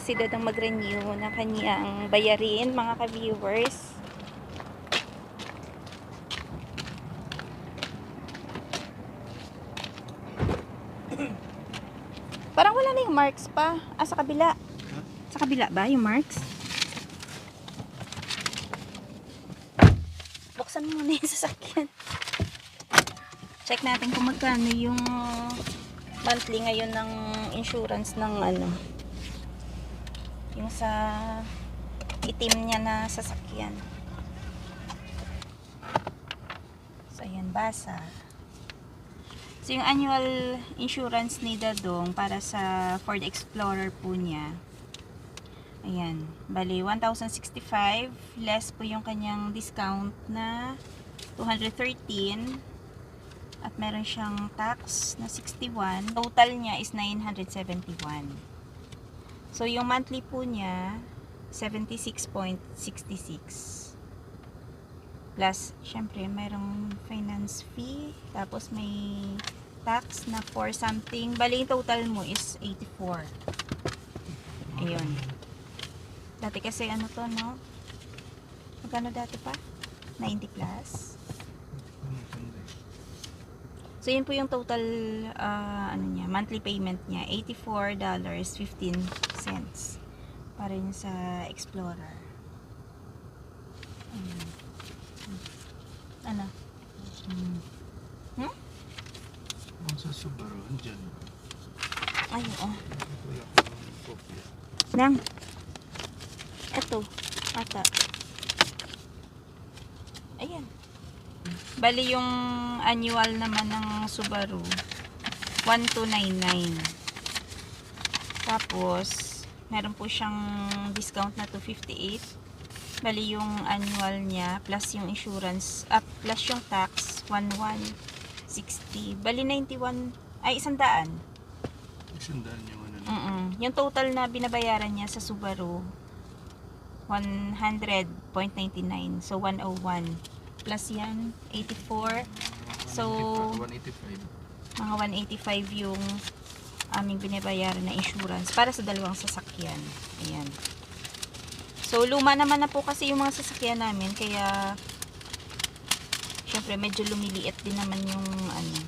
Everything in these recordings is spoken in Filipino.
po si Dadang mag-renew na kanyang bayarin, mga ka-viewers. Parang wala na yung marks pa. Ah, sa kabila. Sa kabila ba yung marks? Buksan mo muna yung sasakyan. Check natin kung magkano yung monthly ngayon ng insurance ng ano. Yung sa itim niya na sasakyan. So, ayan, basa. So, yung annual insurance ni Dadong para sa Ford Explorer po niya. Ayan, bali 1,065 less po yung kanyang discount na 213 at meron siyang tax na 61. Total niya is 971. So yung monthly po niya 76.66 plus syempre merong finance fee, tapos may tax na 4 something. Bali yung total mo is 84. Ayun. Dati kasi ano to, no? Magkano dati pa? 90 plus. So, yun po yung total ano niya, monthly payment niya. $84.15 para yun sa Explorer. Ano? Hmm? Ang sa Subaru, andyan. Ay, oo. Wala ko ng kopya. Nang. Eto. Ata. Ayan. Bali yung annual naman ng Subaru 1299. Tapos meron po siyang discount na 258. Bali yung annual niya plus yung insurance plus yung tax 1160. Bali 91 ay 100. 100 yung ano. Yung total na binabayaran niya sa Subaru 100.99. So 101 plus yan 84. So 185. mga 185 yung aming binabayaran na insurance para sa dalawang sasakyan. Ayan. So luma naman na po kasi yung mga sasakyan namin, kaya syempre medyo lumiliit din naman yung ano,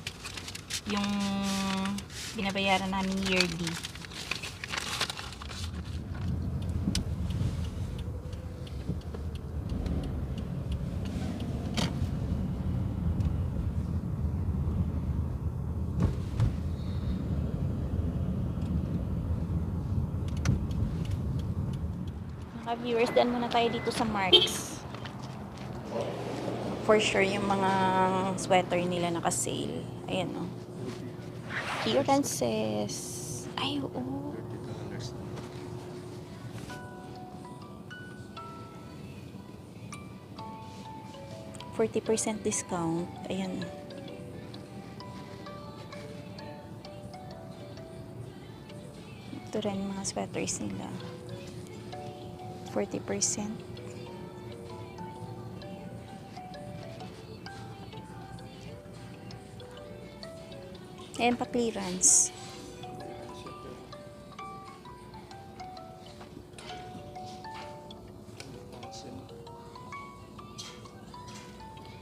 yung binabayaran namin yearly. Viewers, daan muna tayo dito sa Marks. For sure, yung mga sweater nila naka-sale. Ayan, o. Clearances. Ay, oo. 40% discount. Ayan. Ito rin mga sweaters nila. 40%. Ayan pa clearance.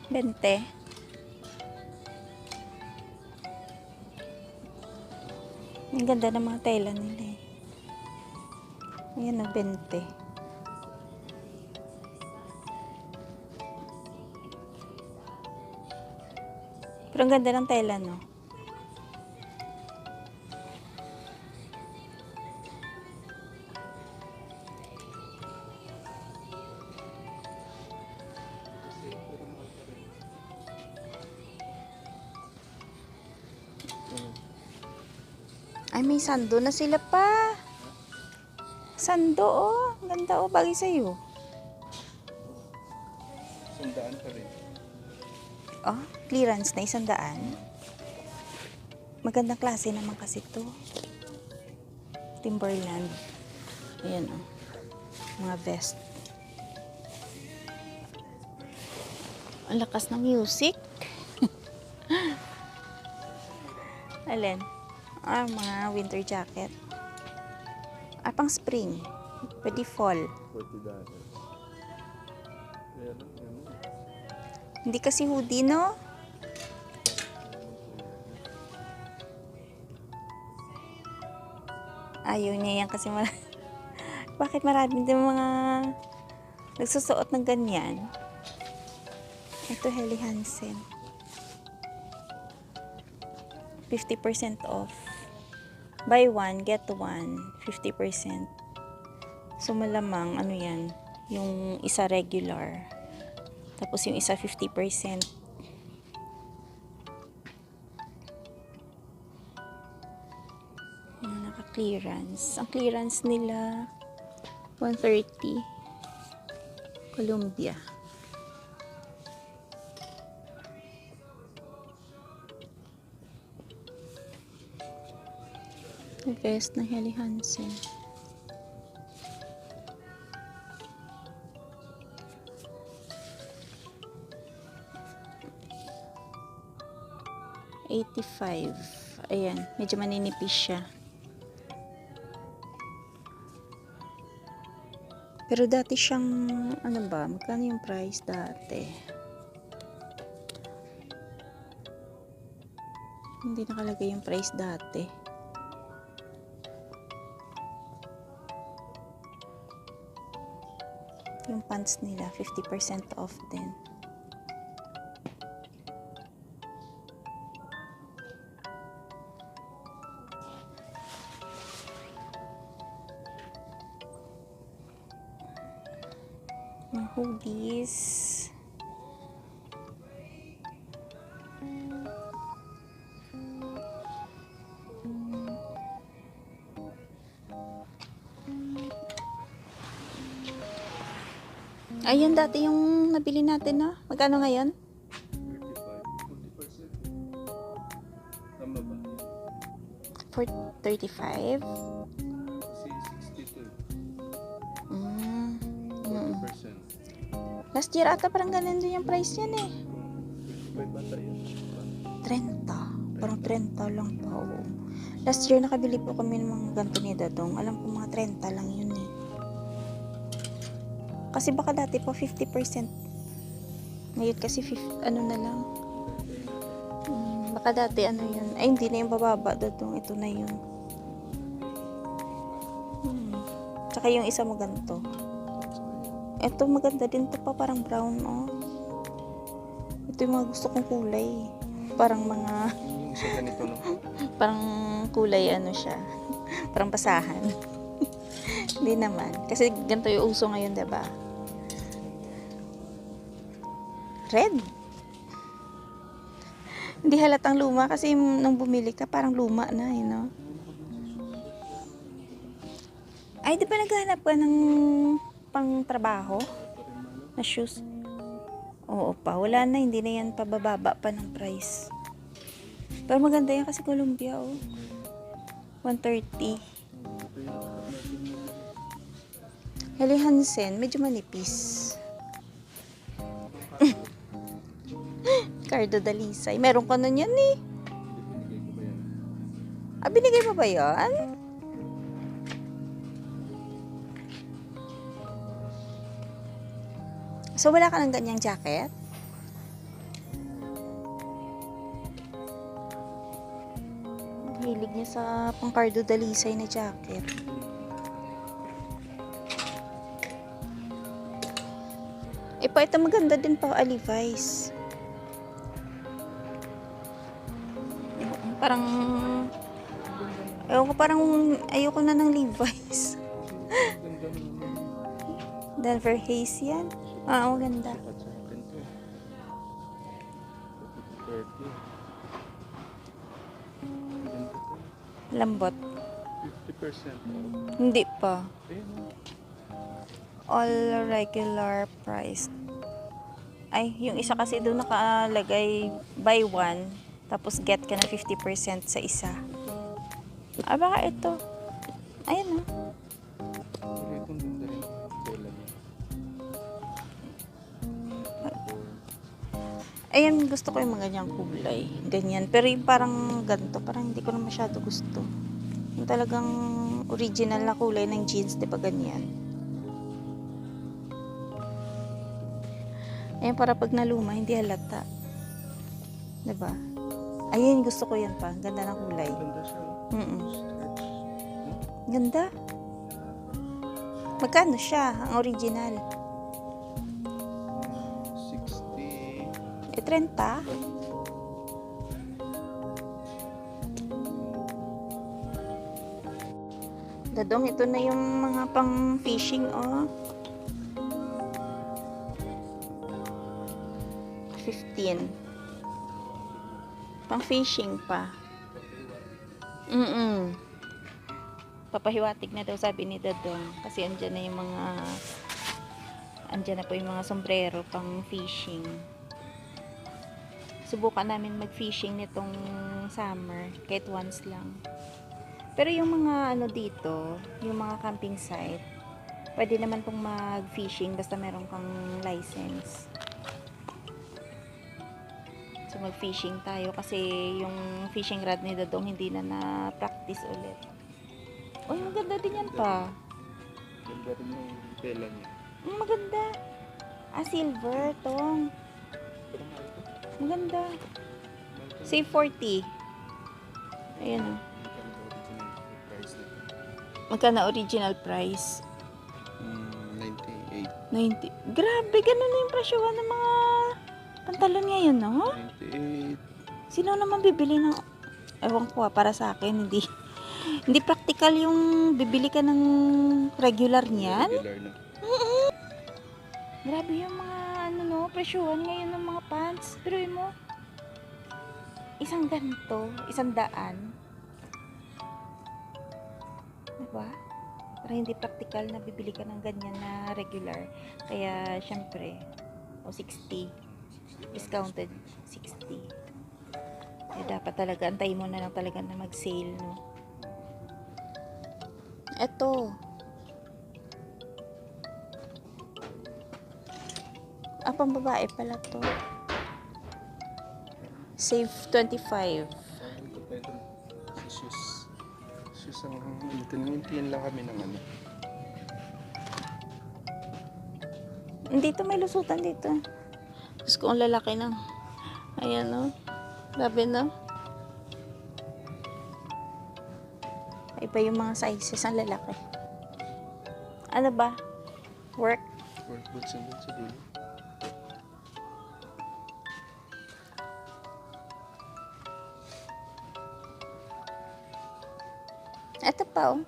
Bente. Ang ganda ng mga tela nila eh. Ayan na, 20. Pero ang ganda ng tela, no? Ay, may sando na sila pa. Sando, oh. Ang ganda, oh. Bagay sa'yo. Sandaan pa rin. Oh, clearance na 100. Magandang klase naman kasi to. Timberland. Ayan, oh. Mga vest. Ang lakas ng music. Alin? Ah, mga winter jacket. Pang spring. Pwede fall. $40. Kaya lang, ano? Hindi kasi hoodie, no? Ayaw niya yan kasi bakit marami din mga nagsusuot ng ganyan? Ito, Helly Hansen. 50% off. Buy one, get one. 50%. So, malamang, ano yan, yung isa regular. Tapos yung isa 50%. Yan, naka-clearance. Ang clearance nila, 130. Columbia. The vest ng Helly Hansen. $85. Ayan, medyo maninipis siya. Pero dati siyang, ano ba, magkano yung price dati? Hindi nakalagay yung price dati. Yung pants nila, 50% off din. Yung hoodies. Ayun dati yung nabili natin, no? Magkano ngayon? 35, 40%. Tama ba? For 35? Kasi 62. Mm. 40%. Last year ata parang ganun din yung price yan eh. 25 bata yun. 30. Parang 30 lang pa. Oo. Last year nakabili po kami ng mga ganito ni Dadong. Alam ko mga 30 lang yun eh. Kasi baka dati pa 50%. Ngayon kasi 50, ano na lang. Baka dati ano yun. Ay hindi na yung bababa Dadong. Ito na yun. Tsaka yung isa mo ganito. Ito maganda din to pa. Parang brown oh. Ito yung mga gusto kong kulay. Parang mga Yung isa ganito, no? parang kulay ano siya. Parang basahan. Hindi naman. Kasi ganito yung uso ngayon, diba? Red. Hindi halatang luma kasi nung bumili ka parang luma na, you know? Ay, di ba naghahanap ka ng pang trabaho? Na shoes? Oo pa. Wala na. Hindi na yan pabababa pa ng price. Pero maganda yan kasi Columbia, oh. 130. Helly Hansen, medyo manipis. Cardo Dalisay. Meron ka nun yan eh. Binigay ko ba yan? Ah, binigay mo ba yan? So, wala ka ng ganyang jacket? Hilig niya sa pang Cardo Dalisay na jacket. Eh, pa ito maganda din pa, Levi's. Parang, ayoko na ng Levi's. Denver Haze yan. Ah, maganda. At sa akin to. 30. Ganito to. Lambot. 50% off. Hindi pa. Ayun, no? All regular price. Ay, yung isa kasi doon nakalagay buy one, tapos get ka na 50% sa isa. Ah, baka ito. Ayan na. Pero itong ganda rin. Tela niya. Ayan, gusto ko yung mga ganyang kulay. Ganyan. Pero yung parang ganito, parang hindi ko na masyado gusto. Yung talagang Original na kulay ng jeans, di ba ganyan? Ayan, para pag naluma, hindi halata. Di ba? Ayun, gusto ko yan pa. Ganda ng kulay. Ganda siya. Oh. Stretch. Ganda. Magkano siya, ang original? 60. 30. Dadong, ito na yung mga pang fishing, oh. 15. Pang fishing pa. Papahiwatig na daw, sabi ni Dadong. Kasi andyan na yung mga andyan na po yung mga sombrero pang fishing. Subukan namin mag-fishing nitong summer, kahit once lang. Pero yung mga ano dito, yung mga camping site, pwede naman pong mag-fishing basta meron kang license. So mag-fishing tayo kasi yung fishing rod ni Dadong hindi na na-practice ulit. Oh, maganda din yan pa. Ganda rin yung tela niya. Maganda. Silver tong. Pero mahal ito. Maganda. Mahal ito. Say 40. Ayan o. Magkano original price nito? Magkano original price? 98. 90. Grabe, ganun na yung presyohan ng mga pantalon ngayon, no? 98. Sino naman bibili ng... Ewan ko para sa akin, hindi... Hindi practical yung bibili ka ng regular niyan. Regular na. Grabe yung mga ano no, presyohan ngayon ng mga pants. Pero mo, isang ganito, 100. Diba? Para hindi practical na bibili ka ng ganyan na regular. Kaya syempre, 60. Discounted 60. Eh, dapat talaga, antayin mo na lang talaga na mag-sale, no? Eto. Pang babae pala to. Save 25. Ito pa ito. Shoes. Shoes ang tinuntian lang kami ng ano. Dito may lusutan dito. Gusto ko ang lalaki na. Ayan o. Grabe no. Iba yung mga sizes ng lalaki. Ano ba? Work? Work boots and boots sa dulo. Ito pa oh.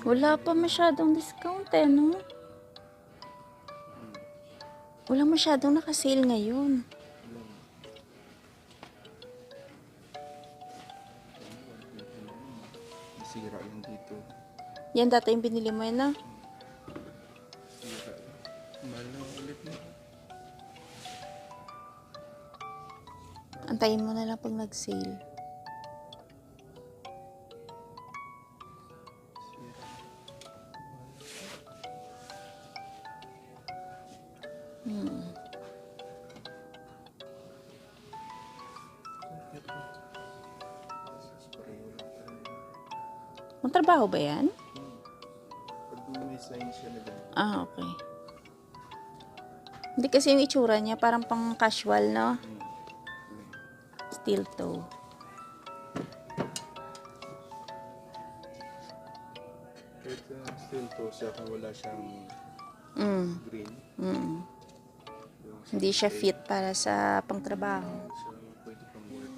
Wala pa masyadong discount eh, no? Wala masyadong naka-sale ngayon. Sira yun dito. Yan dati yung binili mo yun, no? Sira. Mahal na ulit na. Antayin mo na lang pag nag-sale. Ang trabaho ba yan? Pag may sign siya na ganun. Okay. Hindi kasi yung itsura niya, parang pang casual, no? Steel toe. Kahit still to siya kung wala siyang green. Mm. Yung Hindi siya fit para sa pangtrabaho. siya pwede pang work.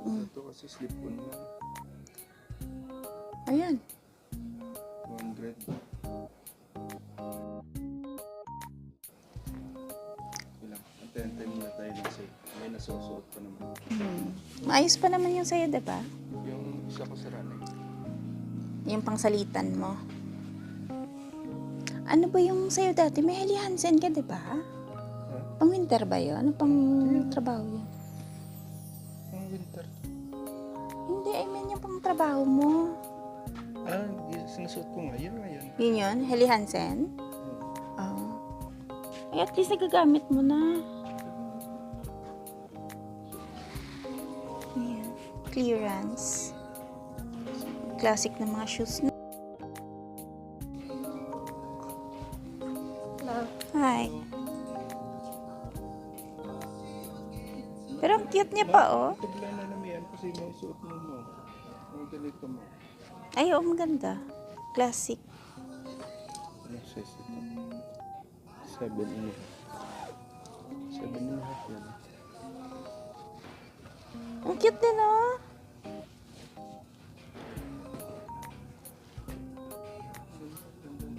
Ito kasi slip-on lang. Ayan. 200. Ilang. Antay muna tayo ng sale. May nasusuot pa naman. Maayos pa naman yung sa'yo, diba? Yung isa ko sa ranay. Yung pangsalitan mo. Ano ba yung sa'yo dati? May Helly Hansen ka, diba? Huh? Pang winter ba yun? Ano pang trabaho yun? winter. Hindi, I mean yung pang trabaho mo. Yung sinusuot ko ngayon. Yun yun? Helly Hansen? Oh. Ay, at least nagagamit mo na. Ayan. Clearance. Classic na mga shoes na. Hello. Hi. Pero ang cute niya pa, oh. Tagla na naman yan kasi may suot mo mo. Ang ganito mo. Ay, oh, maganda. Classic. Ano size ito? 7 and a half. 7 and a half yan. Ang cute din, oh.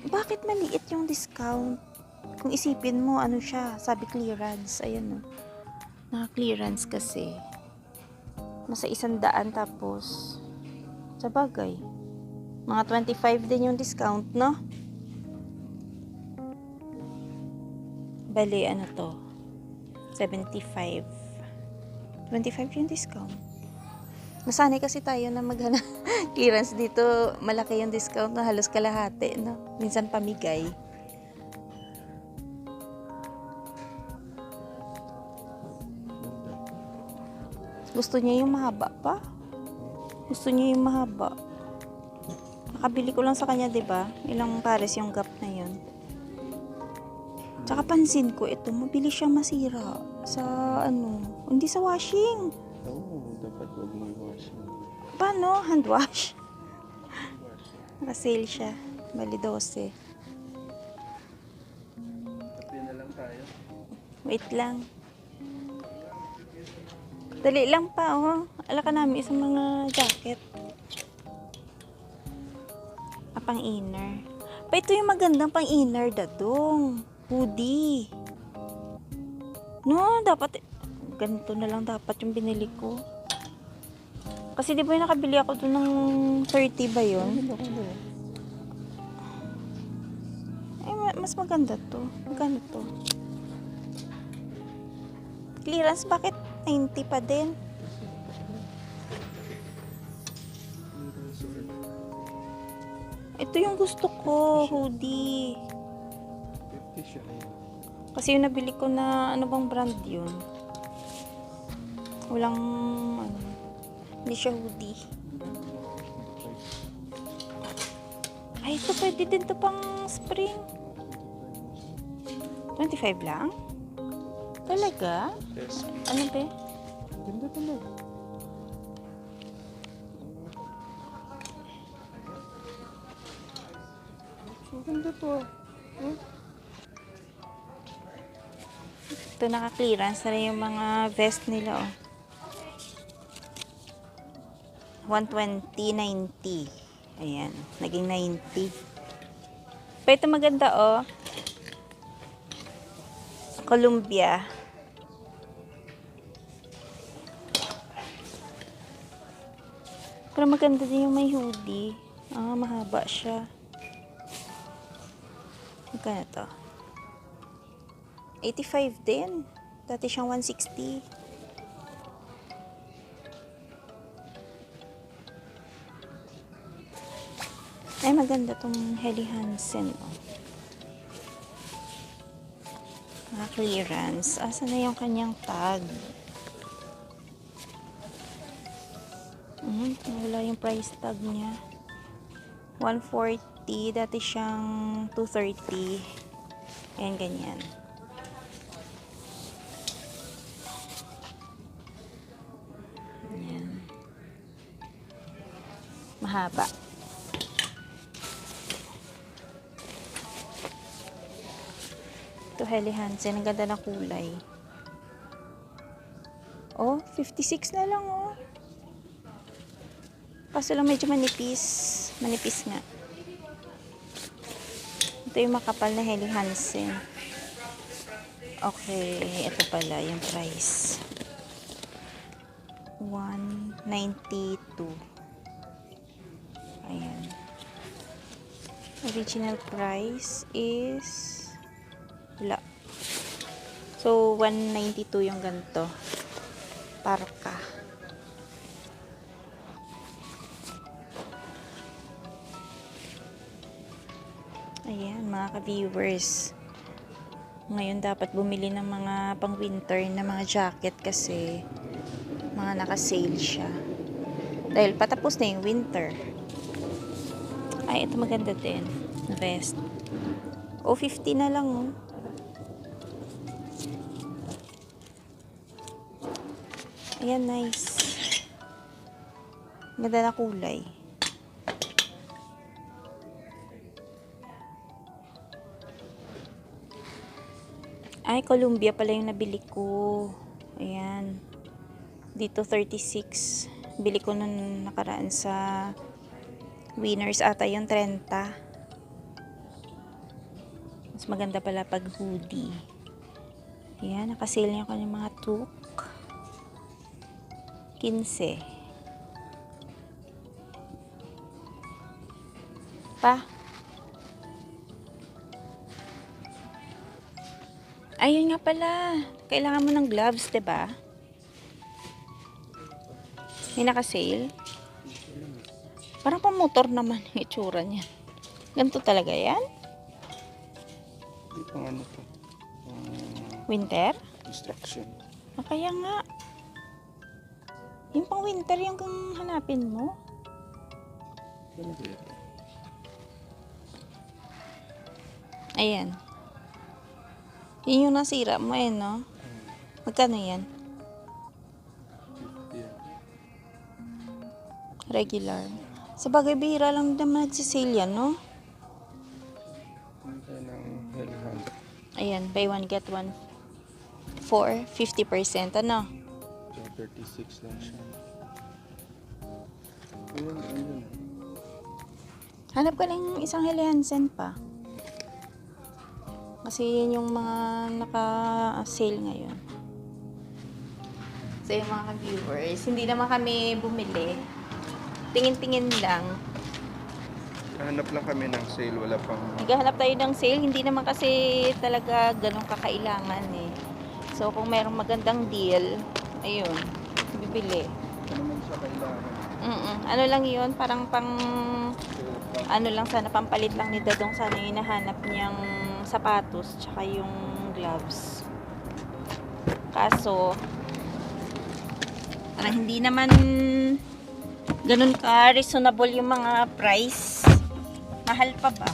Bakit maliit yung discount? Kung isipin mo, ano siya, sabi clearance. Ayan, oh. Naka-clearance kasi. Masa 100 tapos sa bagay. Mga 25 din yung discount, no? Bali, ano to? 75. 25 yung discount. Nasanay kasi tayo na maghanap clearance dito. Malaki yung discount na halos kalahati, no? Minsan pamigay. Gusto niya yung mahaba pa? Gusto niya yung mahaba. Nakabili ko lang sa kanya, 'di ba? Ilang pares yung gap na 'yon. Tsaka pansin ko ito, mabilis siyang masira sa hindi sa washing. Dapat wag mo i-wash. Paano? Hand wash. Naka-sale siya. Bali 12. Tatli na lang tayo. Wait lang. Dali lang pa, oh. Ala ka namin isang mga jacket. Pang inner. Pa ito yung magandang pang inner, dadong. Hoodie. No, dapat ganito na lang dapat yung binili ko. Kasi di ba yung nakabili ako doon ng 30 ba yun? Ay, mas maganda to. Maganda to. Clearance, bakit 90 pa din? Ito yung gusto ko, hoodie. 50 siya. Kasi yung nabili ko na, ano bang brand yun? Walang, hindi siya hoodie. Ay, ito pwede din to pang spring. 25 lang? Talaga? Yes. Ano ba? Ganda talaga. Ganda to. Ito naka-clearance na rin yung mga vest nila, oh. 120.90. Ayan, naging 90. Pa ito maganda, oh. Columbia. Pero maganda din yung may hoodie. Mahaba siya. Magkano to? 85 din. Dati siyang 160. Ay, maganda tong Helly Hansen, oh. Clearance. Asa na yung kanyang tag? Wala yung price tag niya. 140. Dati siyang 230. Ayan, ganyan. Ayan. Mahaba. Ito, Helly Hansen. Ang ganda ng kulay. Oh, 56 na lang, oh. Kaso lang medyo manipis. Manipis nga. Ito yung makapal na Helly Hansen. Okay, ito pala yung price. 192. Ayan. Original price is wala. So, 192 yung ganito. Parka. mga ka-viewers. Ngayon dapat bumili ng mga pang-winter na mga jacket kasi mga naka-sale siya. Dahil patapos na yung winter. Ay, ito maganda din. Vest. O, 50 na lang, oh. Ayan, nice. Ganda na kulay. Ay, Columbia pala yung nabili ko. Ayan. Dito 36. Bili ko nung nakaraan sa Winners ata yung 30. Mas maganda pala pag hoodie. Ayan, nakasale niya ko yung mga toque. 15. Pa? Ayun nga pala. Kailangan mo ng gloves, 'di ba? May naka-sale. Parang pang-motor naman yung itsura niya. Ganito talaga yan? Hindi pang ano to. Winter? Instruction. Ah, kaya nga. Yung pang winter yung hanapin mo. Ano ba ito? Ayan. Yun yung nasira mo eh, no? Magkano yan? 50 yan. Regular. Sa bagay, bihira lang naman nagsisale yan, no? Ano tayo ng Hellhound? Ayan, buy one get one for 50%, ano? So, 36 lang siya. Ayun. Hanap ka lang isang Helly Hansen pa. Kasi yun yung mga naka-sale ngayon. So yung mga viewers, hindi naman kami bumili. Tingin-tingin lang. Hanap lang kami ng sale, wala pang... Naghahanap tayo ng sale, hindi naman kasi talaga ganun kakailangan eh. So kung merong magandang deal, ayun, bibili. Ito naman siya kailangan. Ano lang yun, parang ano lang sana, pampalit lang ni Dadong sana yung hinahanap niyang sapatos, tsaka yung gloves. Kaso, parang hindi naman ganun ka reasonable yung mga price. Mahal pa ba?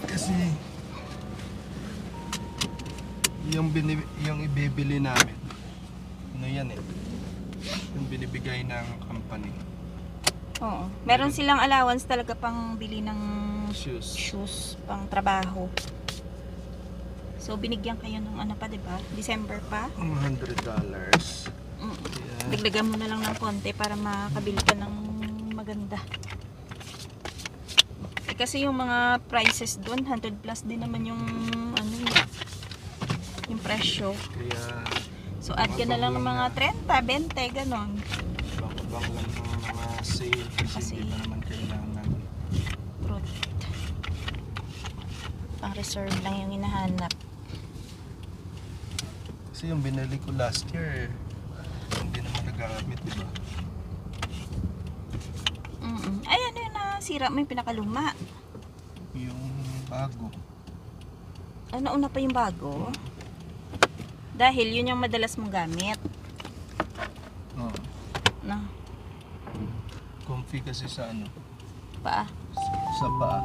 Kasi yung ibibili namin, ano yan eh, yung binibigay ng company. Oo. Meron silang allowance talaga pang bili ng Shoes. pang trabaho. So, binigyan kayo ng ano pa, diba? December pa. $100. Yeah. Dagdagan mo na lang ng konti para makabili ka ng maganda. Eh, kasi yung mga prices doon, 100 plus din naman yung ano, yung presyo. Kaya So, add ka na lang ng mga 30, 20, ganon. bang lang ng mga sale kasi hindi pa naman kailangan. Fruit. Pang reserve lang yung hinahanap. Kasi yung binili ko last year, hindi naman nagagamit, di ba? Ay, ano yung nasira mo yung pinakaluma? Yung bago. Ano, nauna pa yung bago? Dahil yun yung madalas mong gamit. Oh. No? Comfy kasi sa ano, Pa? sa paa.